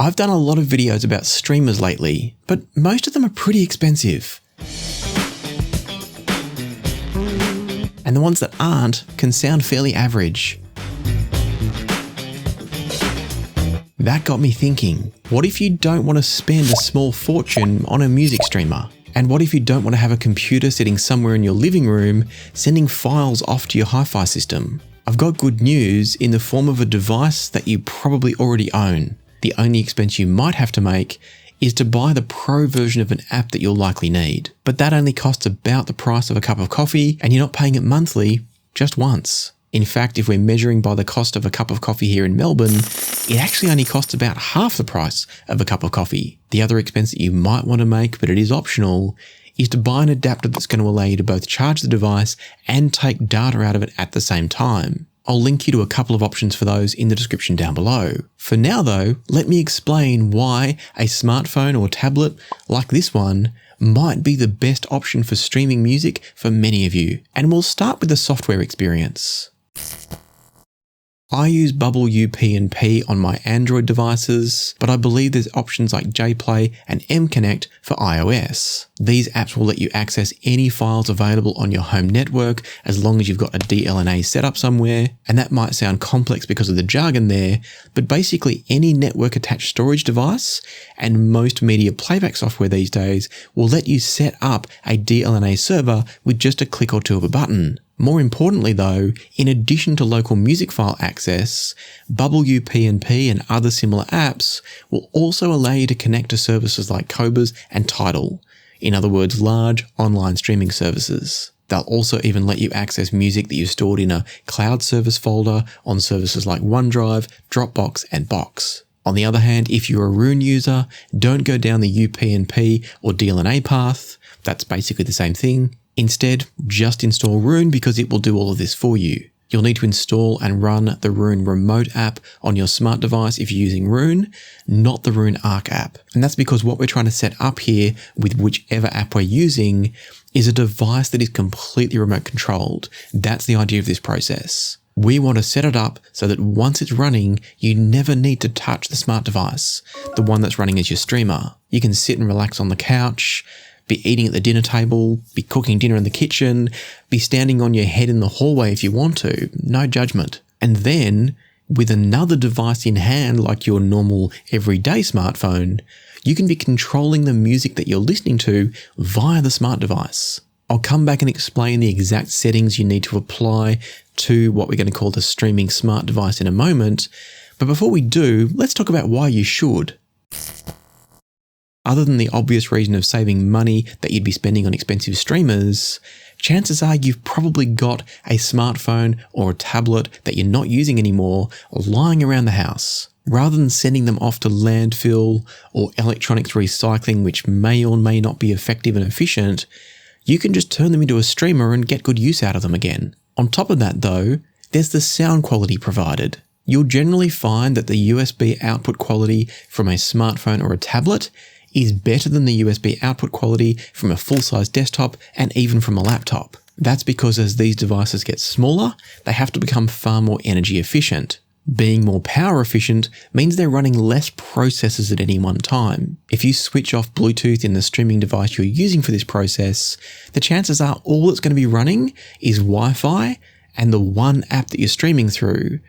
I've done a lot of videos about streamers lately, but most of them are pretty expensive. And the ones that aren't can sound fairly average. That got me thinking, what if you don't want to spend a small fortune on a music streamer? And what if you don't want to have a computer sitting somewhere in your living room sending files off to your hi-fi system? I've got good news in the form of a device that you probably already own. The only expense you might have to make is to buy the pro version of an app that you'll likely need. But that only costs about the price of a cup of coffee, and you're not paying it monthly, just once. In fact, if we're measuring by the cost of a cup of coffee here in Melbourne, it actually only costs about half the price of a cup of coffee. The other expense that you might want to make, but it is optional, is to buy an adapter that's going to allow you to both charge the device and take data out of it at the same time. I'll link you to a couple of options for those in the description down below. For now though, let me explain why a smartphone or tablet like this one might be the best option for streaming music for many of you. And we'll start with the software experience. I use BubbleUPnP on my Android devices, but I believe there's options like Jplay and mConnect for iOS. These apps will let you access any files available on your home network as long as you've got a DLNA set up somewhere, and that might sound complex because of the jargon there, but basically any network attached storage device and most media playback software these days will let you set up a DLNA server with just a click or two of a button. More importantly though, in addition to local music file access, BubbleUPnP and other similar apps will also allow you to connect to services like Qobuz and Tidal. In other words, large online streaming services. They'll also even let you access music that you've stored in a cloud service folder on services like OneDrive, Dropbox and Box. On the other hand, if you're a Roon user, don't go down the UPnP or DLNA path. That's basically the same thing. Instead, just install Roon because it will do all of this for you. You'll need to install and run the Roon Remote app on your smart device if you're using Roon, not the Roon Arc app. And that's because what we're trying to set up here with whichever app we're using is a device that is completely remote controlled. That's the idea of this process. We want to set it up so that once it's running, you never need to touch the smart device, the one that's running as your streamer. You can sit and relax on the couch, be eating at the dinner table, be cooking dinner in the kitchen, be standing on your head in the hallway if you want to, no judgment. And then, with another device in hand like your normal everyday smartphone, you can be controlling the music that you're listening to via the smart device. I'll come back and explain the exact settings you need to apply to what we're going to call the streaming smart device in a moment, but before we do, let's talk about why you should. Other than the obvious reason of saving money that you'd be spending on expensive streamers, chances are you've probably got a smartphone or a tablet that you're not using anymore lying around the house. Rather than sending them off to landfill or electronics recycling, which may or may not be effective and efficient, you can just turn them into a streamer and get good use out of them again. On top of that though, there's the sound quality provided. You'll generally find that the USB output quality from a smartphone or a tablet is better than the USB output quality from a full-size desktop and even from a laptop. That's because as these devices get smaller, they have to become far more energy efficient. Being more power efficient means they're running less processors at any one time. If you switch off Bluetooth in the streaming device you're using for this process, the chances are all it's going to be running is Wi-Fi and the one app that you're streaming through.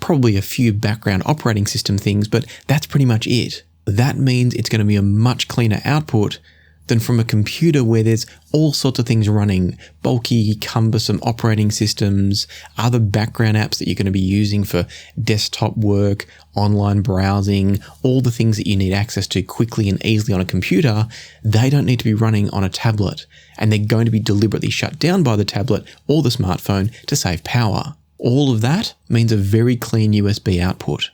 Probably a few background operating system things, but that's pretty much it. That means it's going to be a much cleaner output than from a computer where there's all sorts of things running, bulky, cumbersome operating systems, other background apps that you're going to be using for desktop work, online browsing, all the things that you need access to quickly and easily on a computer. They don't need to be running on a tablet, and they're going to be deliberately shut down by the tablet or the smartphone to save power. All of that means a very clean USB output.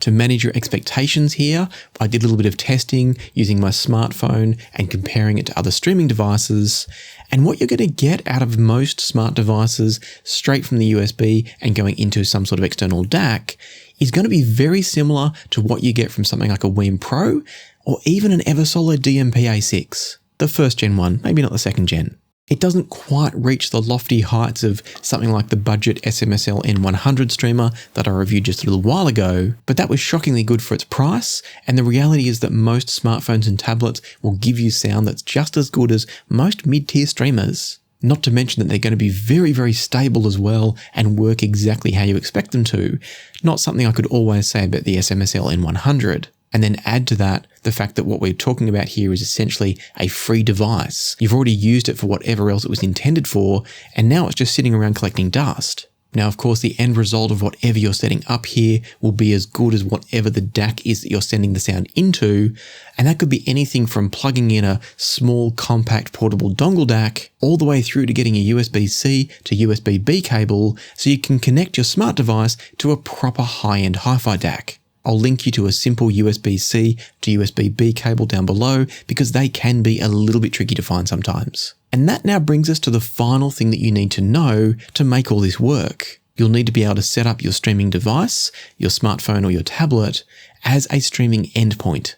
To manage your expectations here, I did a little bit of testing using my smartphone and comparing it to other streaming devices. And what you're going to get out of most smart devices straight from the USB and going into some sort of external DAC is going to be very similar to what you get from something like a WiiM Pro or even an EverSolo DMP-A6. The first gen one, maybe not the second gen. It doesn't quite reach the lofty heights of something like the budget SMSL N100 streamer that I reviewed just a little while ago, but that was shockingly good for its price, and the reality is that most smartphones and tablets will give you sound that's just as good as most mid-tier streamers. Not to mention that they're going to be very, very stable as well and work exactly how you expect them to. Not something I could always say about the SMSL N100. And then add to that the fact that what we're talking about here is essentially a free device. You've already used it for whatever else it was intended for, and now it's just sitting around collecting dust. Now, of course, the end result of whatever you're setting up here will be as good as whatever the DAC is that you're sending the sound into, and that could be anything from plugging in a small, compact, portable dongle DAC all the way through to getting a USB-C to USB-B cable so you can connect your smart device to a proper high-end hi-fi DAC. I'll link you to a simple USB-C to USB-B cable down below because they can be a little bit tricky to find sometimes. And that now brings us to the final thing that you need to know to make all this work. You'll need to be able to set up your streaming device, your smartphone or your tablet, as a streaming endpoint.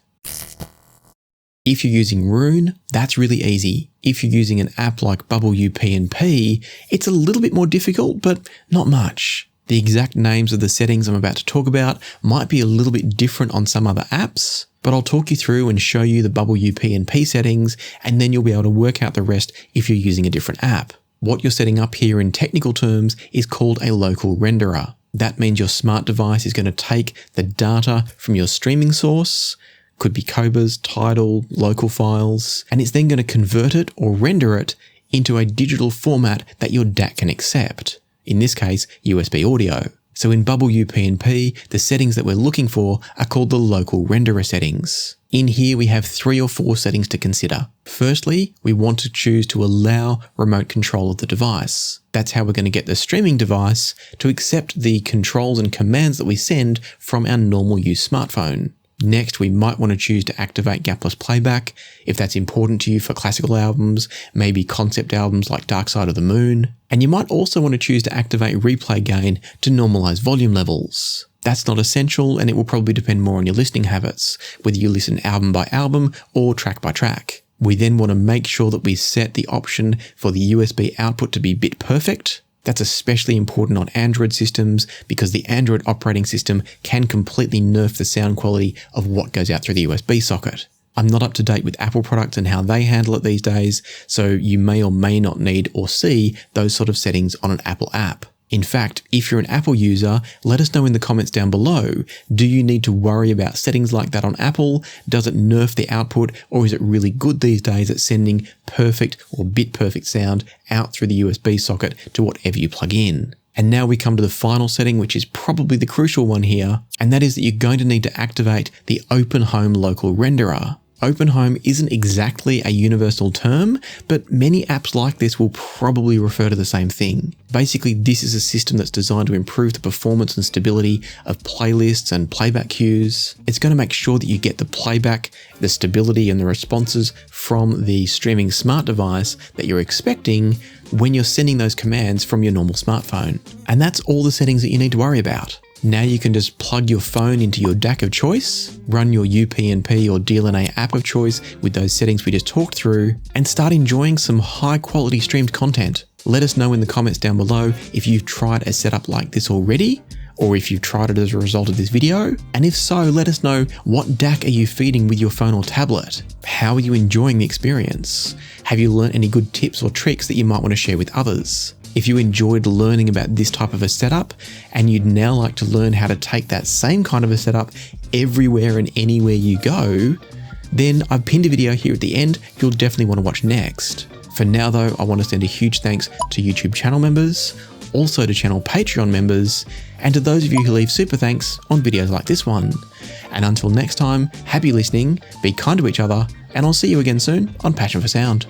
If you're using Roon, that's really easy. If you're using an app like BubbleUPnP, it's a little bit more difficult, but not much. The exact names of the settings I'm about to talk about might be a little bit different on some other apps, but I'll talk you through and show you the BubbleUPnP settings, and then you'll be able to work out the rest if you're using a different app. What you're setting up here in technical terms is called a local renderer. That means your smart device is going to take the data from your streaming source, could be Qobuz, Tidal, local files, and it's then going to convert it or render it into a digital format that your DAC can accept. In this case, USB audio. So in BubbleUPnP, the settings that we're looking for are called the local renderer settings. In here, we have 3 or 4 settings to consider. Firstly, we want to choose to allow remote control of the device. That's how we're going to get the streaming device to accept the controls and commands that we send from our normal use smartphone. Next, we might want to choose to activate gapless playback if that's important to you for classical albums, maybe concept albums like Dark Side of the Moon. And you might also want to choose to activate ReplayGain to normalize volume levels. That's not essential, and it will probably depend more on your listening habits, whether you listen album by album or track by track. We then want to make sure that we set the option for the USB output to be bit perfect. That's especially important on Android systems because the Android operating system can completely nerf the sound quality of what goes out through the USB socket. I'm not up to date with Apple products and how they handle it these days, so you may or may not need or see those sort of settings on an Apple app. In fact, if you're an Apple user, let us know in the comments down below. Do you need to worry about settings like that on Apple? Does it nerf the output, or is it really good these days at sending perfect or bit perfect sound out through the USB socket to whatever you plug in? And now we come to the final setting, which is probably the crucial one here, and that is that you're going to need to activate the OpenHome local renderer. OpenHome isn't exactly a universal term, but many apps like this will probably refer to the same thing. Basically, this is a system that's designed to improve the performance and stability of playlists and playback queues. It's going to make sure that you get the playback, the stability and the responses from the streaming smart device that you're expecting when you're sending those commands from your normal smartphone. And that's all the settings that you need to worry about. Now you can just plug your phone into your DAC of choice, run your UPnP or DLNA app of choice with those settings we just talked through, and start enjoying some high quality streamed content. Let us know in the comments down below if you've tried a setup like this already, or if you've tried it as a result of this video. And if so, let us know what DAC are you feeding with your phone or tablet? How are you enjoying the experience? Have you learned any good tips or tricks that you might want to share with others? If you enjoyed learning about this type of a setup and you'd now like to learn how to take that same kind of a setup everywhere and anywhere you go, then I've pinned a video here at the end you'll definitely want to watch next. For now though, I want to send a huge thanks to YouTube channel members, also to channel Patreon members, and to those of you who leave super thanks on videos like this one. And until next time, happy listening, be kind to each other, and I'll see you again soon on Passion for Sound.